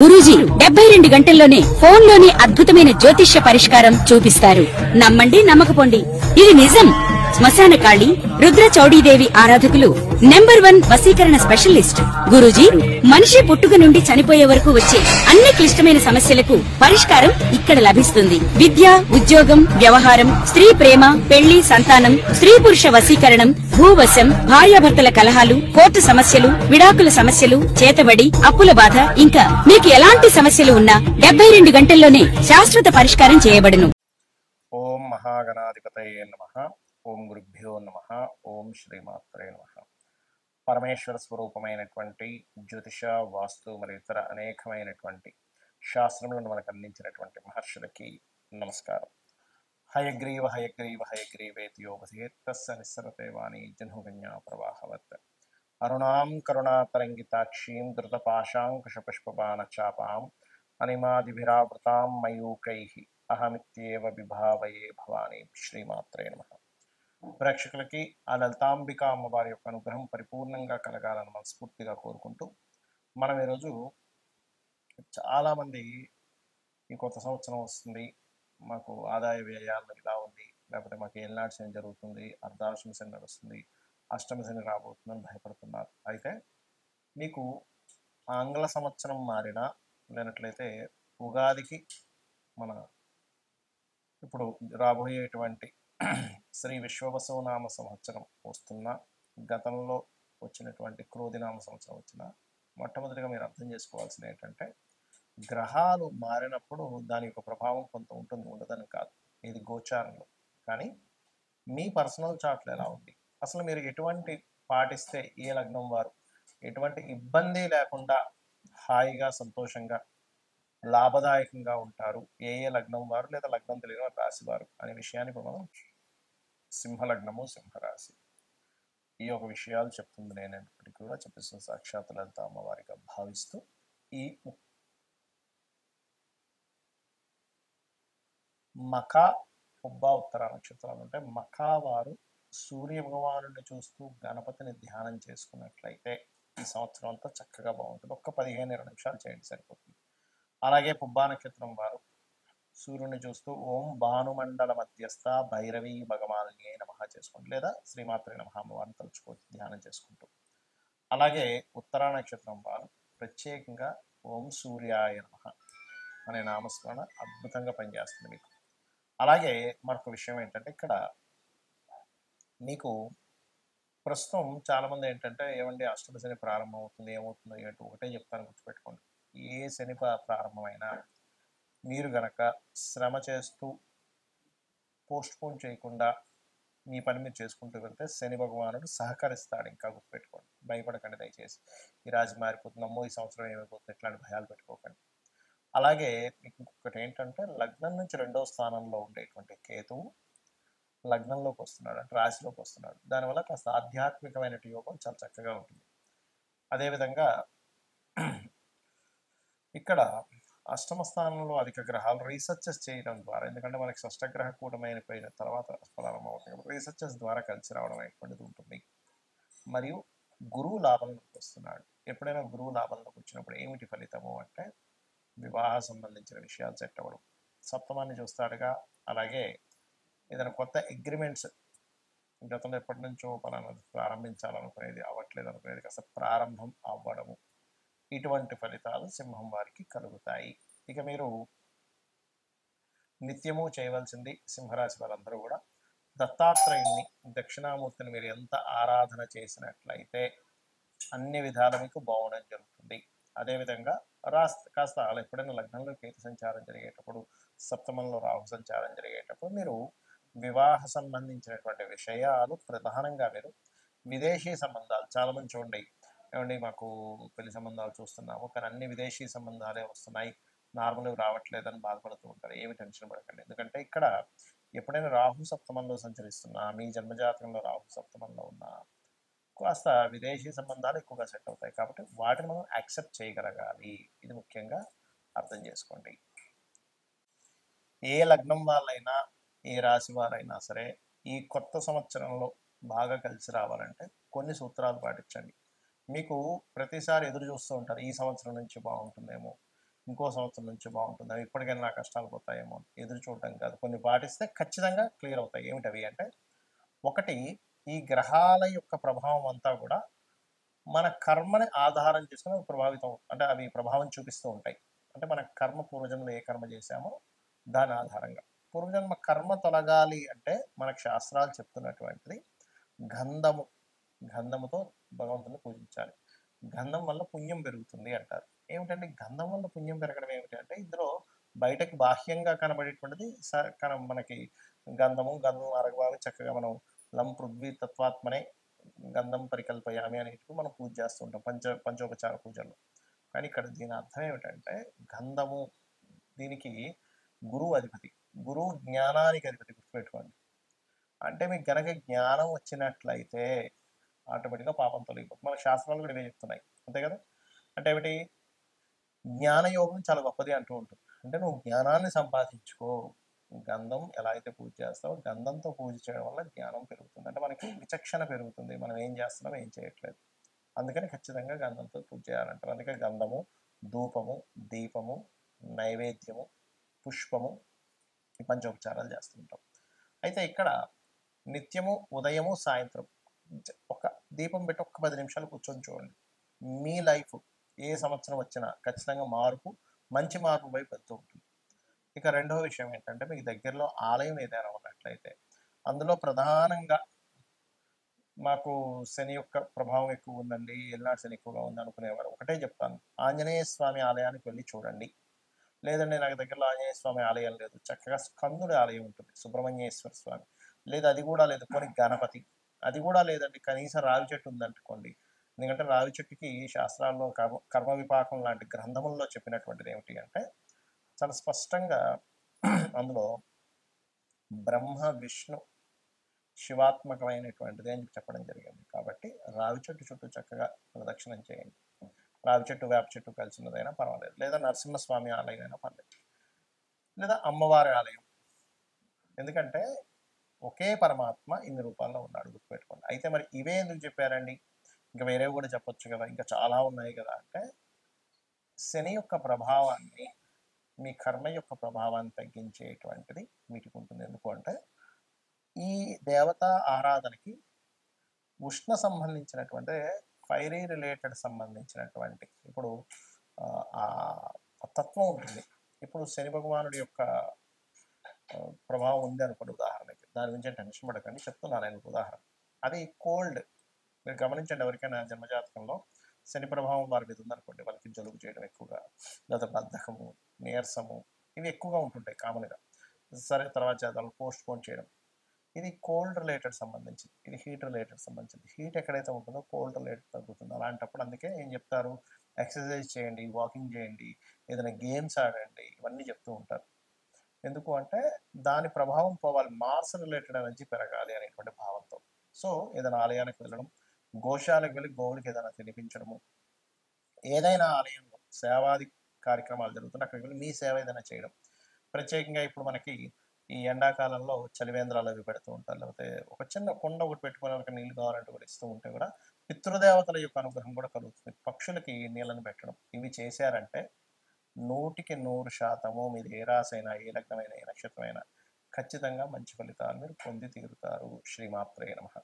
గురూజీ 72 గంటల్లోనే ఫోన్ లోనే అద్భుతమైన జ్యోతిష్య పరిష్కారం చూపిస్తారు. నమ్మండి, నమ్మకపోండి, ఇది నిజం. శ్మశాన కాళి రుద్ర చౌడీదేవి ఆరాధకులు నంబర్ 1 వశీకరణ స్పెషలిస్ట్. గురూజీ మనిషి పుట్టుక నుండి చనిపోయే వరకు వచ్చే అన్ని క్లిష్టమైన సమస్యలకు పరిష్కారం ఇక్కడ లభిస్తుంది. విద్య, ఉద్యోగం, వ్యవహారం, స్త్రీ ప్రేమ, పెళ్లి, సంతానం, స్త్రీ పురుష వశీకరణం, భూవశం, భార్యాభర్తల కలహాలు, కోర్టు సమస్యలు, విడాకుల సమస్యలు, చేతబడి, అప్పుల బాధ, ఇంకా మీకు ఎలాంటి సమస్యలు ఉన్నా 72 గంటల్లోనే శాశ్వత పరిష్కారం చేయబడును. ఓం మహాగణాధిపతయే నమః. ఓం గురుభ్యో నమః. ఓం శ్రీమాత్రే నమః. పరమేశ్వర స్వరూపమైనటువంటి జ్యోతిష, వాస్తు మరియు ఇతర అనేకమైనటువంటి శాస్త్రములను మనకు అందించినటువంటి మహర్షులకి నమస్కారం. హయగ్రీవ హయగ్రీవ హయగ్రీవేతి యోగసేత్తస్య నిస్సరతే వాణి జన్హుగన్యా ప్రవాహవత్. అరుణాం కరుణాతరంగితాక్షీం ధృతపాశాంకుశపుష్పబాణచాపాం అనిమాదిభిరావృతాం మయూకైః అహమిత్యేవ విభావయే భవానీ. శ్రీమాత్రే నమః. ప్రేక్షకులకి ఆ లలితాంబిక అమ్మవారి యొక్క అనుగ్రహం పరిపూర్ణంగా కలగాలని మనస్ఫూర్తిగా కోరుకుంటూ, మనం ఈరోజు చాలామంది ఈ కొత్త సంవత్సరం వస్తుంది, మాకు ఆదాయ వ్యయాలు ఇలా ఉంది, లేకపోతే మాకు ఏలినాటి శని జరుగుతుంది, అర్ధాష్టమి శని నడుస్తుంది, అష్టమి శని రాబోతుందని భయపడుతున్నారు. అయితే మీకు ఆంగ్ల సంవత్సరం మారినా లేనట్లయితే ఉగాదికి మన ఇప్పుడు రాబోయేటువంటి శ్రీ విశ్వవసునామ సంవత్సరం వస్తున్న, గతంలో వచ్చినటువంటి క్రోధినామ సంవత్సరం వచ్చిన, మొట్టమొదటిగా మీరు అర్థం చేసుకోవాల్సింది ఏంటంటే, గ్రహాలు మారినప్పుడు దాని యొక్క ప్రభావం కొంత ఉంటుంది, ఉండదని కాదు. ఇది గోచారంలో. కానీ మీ పర్సనల్ చార్ట్లో ఎలా ఉంది, అసలు మీరు ఎటువంటి పాటిస్తే ఏ లగ్నం వారు ఎటువంటి ఇబ్బంది లేకుండా హాయిగా సంతోషంగా లాభదాయకంగా ఉంటారు, ఏ ఏ లగ్నం వారు లేదా లగ్నం తెలియని వారు రాశి వారు అనే విషయాన్ని ఇప్పుడు మనం సింహలగ్నము, సింహరాశి ఈ యొక్క విషయాలు చెప్తుంది. నేనప్పటికీ కూడా చెప్పిస్తున్న సాక్షాత్ లలిత అమ్మవారిగా భావిస్తూ, ఈ మఖా, పుబ్బ, ఉత్తర నక్షత్రాలు అంటే మఖా వారు సూర్య భగవానుడిని చూస్తూ గణపతిని ధ్యానం చేసుకున్నట్లయితే ఈ సంవత్సరం అంతా చక్కగా బాగుంటుంది. ఒక్క 15-20 నిమిషాలు చేయండి సరిపోతుంది. అలాగే పుబ్బా నక్షత్రం వారు సూర్యుని చూస్తూ ఓం భానుమండల మధ్యస్థ భైరవి భగవాన్యే నమః చేసుకోండి, లేదా శ్రీమాత్రే నమః అమ్మవారిని తలుచుకోవచ్చు ధ్యానం చేసుకుంటూ. అలాగే ఉత్తరా నక్షత్రం వారు ప్రత్యేకంగా ఓం సూర్యాయ నమః అనే నామస్మరణ అద్భుతంగా పనిచేస్తుంది మీకు. అలాగే మరొక విషయం ఏంటంటే, ఇక్కడ మీకు ప్రస్తుతం చాలామంది ఏంటంటే, ఏమండి అష్టమ శని ప్రారంభం అవుతుంది, ఏమవుతుందో ఏంటో ఒకటే చెప్తాను, గుర్తుపెట్టుకోండి. ఏ శని ప్రారంభమైనా మీరు గనక శ్రమ చేస్తూ పోస్ట్పోన్ చేయకుండా మీ పని మీరు చేసుకుంటూ వెళ్తే శని భగవానుడు సహకరిస్తాడు. ఇంకా గుర్తుపెట్టుకోండి, భయపడకండి దయచేసి. ఈ రాశి మారిపోతుందమ్మో, ఈ సంవత్సరం ఏమైపోతుంది, ఇట్లాంటి భయాలు పెట్టుకోకండి. అలాగే మీకు ఇంకొకటి ఏంటంటే, లగ్నం నుంచి 2వ స్థానంలో ఉండేటువంటి కేతువు లగ్నంలోకి వస్తున్నాడు, అంటే రాశిలోకి వస్తున్నాడు. దానివల్ల కాస్త ఆధ్యాత్మికమైన యోగం చాలా చక్కగా ఉంటుంది. అదేవిధంగా ఇక్కడ అష్టమ స్థానంలో అధిక గ్రహాలు రీసెర్చెస్ చేయడం ద్వారా, ఎందుకంటే మనకి షష్టగ్రహ కూటమైన పోయిన తర్వాత ప్రారంభం అవుతుంది కాబట్టి రీసెర్చెస్ ద్వారా కలిసి రావడం అనేటువంటిది ఉంటుంది. మరియు గురువు లాభంలోకి వస్తున్నాడు. ఎప్పుడైనా గురువు లాభంలోకి వచ్చినప్పుడు ఏమిటి ఫలితము అంటే, వివాహ సంబంధించిన విషయాలు సెట్ అవ్వడం, సప్తమాన్ని చూస్తాడుగా. అలాగే ఏదైనా కొత్త అగ్రిమెంట్స్ గతంలో ఎప్పటి నుంచో పలానా ప్రారంభించాలనుకునేది అవ్వట్లేదు అనుకునేది కాస్త ప్రారంభం అవ్వడము, ఇటువంటి ఫలితాలు సింహం వారికి కలుగుతాయి. ఇక మీరు నిత్యము చేయవలసింది, సింహరాశి వారందరూ కూడా దత్తాత్రేయుని, దక్షిణామూర్తిని మీరు ఎంత ఆరాధన చేసినట్లయితే అన్ని విధాల మీకు బాగుండడం జరుగుతుంది. అదేవిధంగా కాస్త ఎప్పుడైనా లగ్నంలో కేతు సంచారం జరిగేటప్పుడు, సప్తమంలో రాహు సంచారం జరిగేటప్పుడు మీరు వివాహ సంబంధించినటువంటి విషయాలు ప్రధానంగా మీరు విదేశీ సంబంధాలు, చాలామంది చూడండి, ఏమండి మాకు పెళ్లి సంబంధాలు చూస్తున్నాము కానీ అన్ని విదేశీ సంబంధాలే వస్తున్నాయి, నార్మల్గా రావట్లేదని బాధపడుతూ ఉంటారు. ఏమి టెన్షన్ పడకండి. ఎందుకంటే ఇక్కడ ఎప్పుడైనా రాహు సప్తమంలో సంచరిస్తున్నా, మీ జన్మజాతకంలో రాహు సప్తమంలో ఉన్నా కాస్త విదేశీ సంబంధాలు ఎక్కువగా సెట్ అవుతాయి. కాబట్టి వాటిని మనం యాక్సెప్ట్ చేయగలగాలి. ఇది ముఖ్యంగా అర్థం చేసుకోండి. ఏ లగ్నం వాళ్ళైనా, ఏ రాశి వారైనా సరే ఈ కొత్త సంవత్సరంలో బాగా కలిసి రావాలంటే కొన్ని సూత్రాలు పాటించండి. మీకు ప్రతిసారి ఎదురు చూస్తూ ఉంటారు, ఈ సంవత్సరం నుంచి బాగుంటుందేమో, ఇంకో సంవత్సరం నుంచి బాగుంటుంది, అవి ఇప్పటికైనా నా కష్టాలు పోతాయేమో ఎదురు చూడటం కాదు, కొన్ని పాటిస్తే ఖచ్చితంగా క్లియర్ అవుతాయి. ఏమిటవి అంటే, ఒకటి, ఈ గ్రహాల యొక్క ప్రభావం అంతా కూడా మన కర్మని ఆధారం చేసుకుని ప్రభావితం, అంటే అవి ప్రభావం చూపిస్తూ ఉంటాయి. అంటే మన కర్మ, పూర్వజన్మలో ఏ కర్మ చేశామో దాని ఆధారంగా. పూర్వజన్మ కర్మ తొలగాలి అంటే మనకు శాస్త్రాలు చెప్తున్నటువంటిది గంధము, గంధముతో భగవంతుని పూజించాలి. గంధం వల్ల పుణ్యం పెరుగుతుంది అంటారు. ఏమిటంటే గంధం వల్ల పుణ్యం పెరగడం ఏమిటి అంటే, ఇందులో బయటకు బాహ్యంగా కనబడేటువంటిది మనకి గంధం అరగవామి చక్కగా మనం లం పృథ్వీ తత్వాత్మనే గంధం పరికల్పయామి అనేటివి మనం పూజ చేస్తూ ఉంటాం పంచోపచార పూజల్లో. కానీ ఇక్కడ దీని అర్థం ఏమిటంటే, గంధము దీనికి గురువు అధిపతి, గురువు జ్ఞానానికి అధిపతి, గుర్తుపెట్టుకోండి. అంటే మీకు గనక జ్ఞానం వచ్చినట్లయితే ఆటోమేటిక్గా పాపం తొలగిపోతుంది. మన శాస్త్రాలు కూడా ఇవే చెప్తున్నాయి, అంతే కదా. అంటే ఏమిటి, జ్ఞానయోగం చాలా గొప్పది అంటూ ఉంటుంది. అంటే నువ్వు జ్ఞానాన్ని సంపాదించుకో. గంధం ఎలా అయితే పూజ చేస్తావో గంధంతో పూజ చేయడం వల్ల జ్ఞానం పెరుగుతుంది. అంటే మనకి విచక్షణ పెరుగుతుంది, మనం ఏం చేస్తున్నాం ఏం చేయట్లేదు. అందుకని ఖచ్చితంగా గంధంతో పూజ చేయాలంటారు. అందుకే గంధము, ధూపము, దీపము, నైవేద్యము, పుష్పము, ఈ పంచోపచారాలు చేస్తుంటాం. అయితే ఇక్కడ నిత్యము ఉదయము సాయంత్రం ఒక దీపం పెట్టి ఒక్క 10 నిమిషాలు కూర్చొని చూడండి. మీ లైఫ్ ఏ సంవత్సరం వచ్చినా ఖచ్చితంగా మార్పు, మంచి మార్పు వైపు వెళ్తూ ఉంటుంది. ఇక రెండవ విషయం ఏంటంటే, మీకు దగ్గరలో ఆలయం ఏదైనా ఉన్నట్లయితే, అందులో ప్రధానంగా మాకు శని యొక్క ప్రభావం ఎక్కువ ఉందండి, ఏలినాడు శని ఎక్కువగా ఉంది అనుకునేవారు ఒకటే చెప్తాను, ఆంజనేయ స్వామి ఆలయానికి వెళ్ళి చూడండి. లేదండి నాకు దగ్గరలో ఆంజనేయ స్వామి ఆలయం లేదు, చక్కగా స్కందుడి ఆలయం ఉంటుంది, సుబ్రహ్మణ్యేశ్వర స్వామి, లేదా అది కూడా లేదు కొన్ని గణపతి, అది కూడా లేదండి కనీసం రావి చెట్టు ఉందనుకోండి. ఎందుకంటే రావి చెట్టుకి శాస్త్రాల్లో కర్మ విపాకం లాంటి గ్రంథముల్లో చెప్పినటువంటిది ఏమిటి అంటే, చాలా స్పష్టంగా అందులో బ్రహ్మ విష్ణు శివాత్మకమైనటువంటిది అని చెప్పడం జరిగింది. కాబట్టి రావి చెట్టు చుట్టూ చక్కగా ప్రదక్షిణం చేయండి. రావి చెట్టు వేప చెట్టు కలిసినదైనా పర్వాలేదు, లేదా నరసింహస్వామి ఆలయం అయినా పర్లేదు, లేదా అమ్మవారి ఆలయం. ఎందుకంటే ఒకే పరమాత్మ ఇన్ని రూపాల్లో ఉన్నాడు, గుర్తుపెట్టుకోండి. అయితే మరి ఇవే ఎందుకు చెప్పారండి, ఇంకా వేరేవి కూడా చెప్పొచ్చు కదా, ఇంకా చాలా ఉన్నాయి కదా అంటే, శని యొక్క ప్రభావాన్ని, మీ కర్మ యొక్క ప్రభావాన్ని తగ్గించేటువంటిది వీటికి ఉంటుంది. ఎందుకు అంటే, ఈ దేవతా ఆరాధనకి ఉష్ణ సంబంధించినటువంటి, ఫైరీ రిలేటెడ్ సంబంధించినటువంటి ఇప్పుడు ఆ తత్వం ఉంటుంది. ఇప్పుడు శని భగవానుడి యొక్క ప్రభావం ఉంది అనుకోండి ఉదాహరణకి, దాని గురించి టెన్షన్ పడకండి, చెప్తున్నాను నేను ఉదాహరణ. అది కోల్డ్, మీరు గమనించండి, ఎవరికైనా జన్మజాతకంలో శని ప్రభావం వారి మీద ఉందనుకోండి, వాళ్ళకి జలుబు చేయడం ఎక్కువగా, లేదా బద్ధకము, నీరసము, ఇవి ఎక్కువగా ఉంటుంటాయి కామన్గా. సరే తర్వాత చేద్దాం, పోస్ట్ పోన్ చేయడం, ఇది కోల్డ్ రిలేటెడ్ సంబంధించింది, ఇది హీట్ రిలేటెడ్ సంబంధించింది. హీట్ ఎక్కడైతే ఉంటుందో కోల్డ్ రిలేటెడ్ తగ్గుతుంది. అలాంటప్పుడు అందుకే ఏం చెప్తారు, ఎక్సర్సైజ్ చేయండి, వాకింగ్ చేయండి, ఏదైనా గేమ్స్ ఆడండి, ఇవన్నీ చెప్తూ ఉంటారు. ఎందుకు అంటే దాని ప్రభావం పోవాలి, మార్స్ రిలేటెడ్ ఎనర్జీ పెరగాలి అనేటువంటి భావంతో. సో ఏదైనా ఆలయానికి వెళ్ళడం, గోశాలకు వెళ్ళి గోవులకి ఏదైనా తినిపించడము, ఏదైనా ఆలయంలో సేవాది కార్యక్రమాలు జరుగుతుంటే అక్కడికి వెళ్ళి మీ సేవ ఏదైనా చేయడం. ప్రత్యేకంగా ఇప్పుడు మనకి ఈ ఎండాకాలంలో చలివేంద్రాలు అవి పెడుతూ ఉంటారు, లేకపోతే ఒక చిన్న కొండ ఒకటి పెట్టుకుని ఒక నీళ్ళు కావాలంటే కూడా ఇస్తూ ఉంటే కూడా పితృదేవతల యొక్క అనుగ్రహం కూడా కలుగుతుంది. పక్షులకి నీళ్ళని పెట్టడం, ఇవి చేశారంటే 100% మీది ఏ రాసైనా, ఏ లగ్నమైనా, ఏ నక్షత్రమైనా ఖచ్చితంగా మంచి ఫలితాలు మీరు పొంది తీరుతారు. శ్రీమాత్రే నమః.